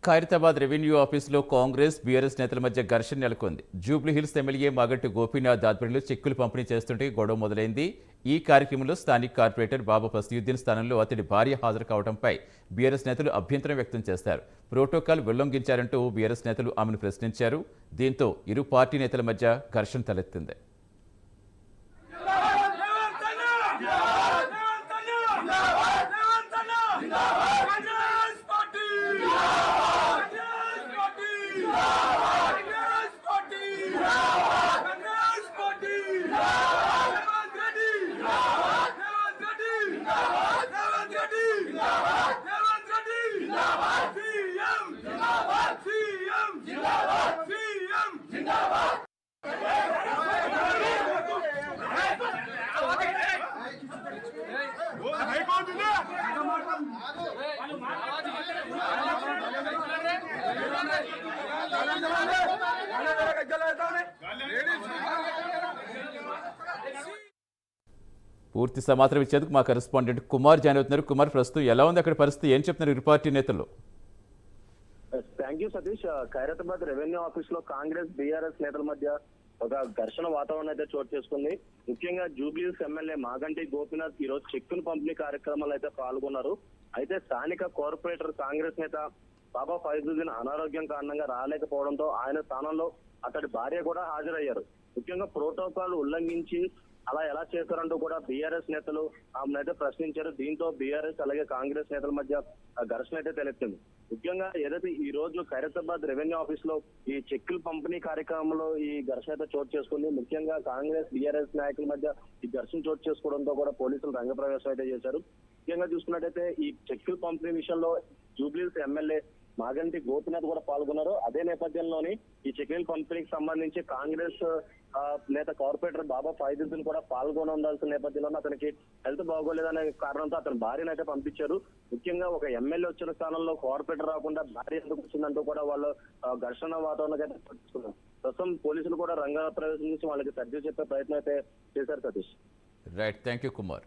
Khairatabad revenue ఆఫీసులో Congress BRS నేతల మధ్య ఘర్షణ నెలకొంది. జూబ్లీహిల్స్ ఎమ్మెల్యే మాగంటి గోపీనాథ్ ఆధ్వర్యంలో చెక్కులు పంపిణీ చేస్తుంటే గొడవ మొదలైంది. ఈ కార్యక్రమంలో స్థానిక కార్పొరేటర్ బాబా ఫసీయుద్దీన్ స్థానంలో అతడి భార్య హాజరు కావడంపై బీఆర్ఎస్ నేతలు అభ్యంతరం వ్యక్తం చేశారు. ప్రోటోకాల్ ఉల్లంఘించారంటూ బీఆర్ఎస్ నేతలు ఆమెను ప్రశ్నించారు. దీంతో ఇరు పార్టీ నేతల మధ్య ఘర్షణ తలెత్తింది. పూర్తి సమాచారం ఇచ్చేందుకు మా కరెస్పాండెంట్ కుమార్ జాయిన్ అవుతున్నారు. కుమార్, ప్రస్తుతం ఎలా ఉంది అక్కడ పరిస్థితి, ఏం చెప్తున్నారు ఇరు పార్టీ నేతలు? Thank you Satish. Khairatabad revenue office లో కాంగ్రెస్ బీఆర్ఎస్ నేతల మధ్య ఒక ఘర్షణ వాతావరణం అయితే చోటు చేసుకుంది. ముఖ్యంగా జూబ్లీహిల్స్ ఎమ్మెల్యే మాగంటి గోపీనాథ్ ఈ రోజు చెక్కును పంపిణీ కార్యక్రమాలు అయితే పాల్గొన్నారు. అయితే స్థానిక కార్పొరేటర్ కాంగ్రెస్ నేత బాబా ఫసీయుద్దీన్ అనారోగ్యం కారణంగా రాలేకపోవడంతో ఆయన స్థానంలో అతడి భార్య కూడా హాజరయ్యారు. ముఖ్యంగా ప్రోటోకాల్ ఉల్లంఘించి అలా ఎలా చేశారంటూ కూడా బీఆర్ఎస్ నేతలు ఆమెనైతే ప్రశ్నించారు. దీంతో బీఆర్ఎస్ అలాగే కాంగ్రెస్ నేతల మధ్య ఘర్షణ అయితే తలెత్తింది. ముఖ్యంగా ఏదైతే ఈ రోజు ఖైరతాబాద్ రెవెన్యూ ఆఫీస్ లో ఈ చెక్కులు పంపిణీ కార్యక్రమంలో ఈ ఘర్షణ అయితే చోటు చేసుకుంది. ముఖ్యంగా కాంగ్రెస్ బీఆర్ఎస్ నాయకుల మధ్య ఈ ఘర్షణ చోటు చేసుకోవడంతో కూడా పోలీసులు రంగప్రవేశం అయితే చేశారు. ముఖ్యంగా చూసుకున్నట్టయితే ఈ చెక్కులు పంపిణీ విషయంలో జూబ్లీహిల్స్ ఎమ్మెల్యే మాగంటి గోపీనాథ్ కూడా పాల్గొన్నారు. అదే నేపథ్యంలోని ఈ చెక్కుల పంపిణీకి సంబంధించి కాంగ్రెస్ నేత కార్పొరేటర్ బాబా ఫసీయుద్దీన్ కూడా పాల్గొనాల్సిన నేపథ్యంలో అతనికి హెల్త్ బాగోలేదనే కారణంతో అతని భార్యను అయితే పంపించారు. ముఖ్యంగా ఒక ఎమ్మెల్యే వచ్చిన స్థానంలో కార్పొరేటర్ రాకుండా భార్య ఎందుకు వచ్చిందంటూ కూడా వాళ్ళు ఘర్షణ వాతావరణం అయితే పట్టించుకున్నారు. ప్రస్తుతం పోలీసులు కూడా రంగ ప్రవేశం చేసి వాళ్ళకి సర్ది చెప్పే ప్రయత్నం అయితే చేశారు. Satish, right, thank you Kumar.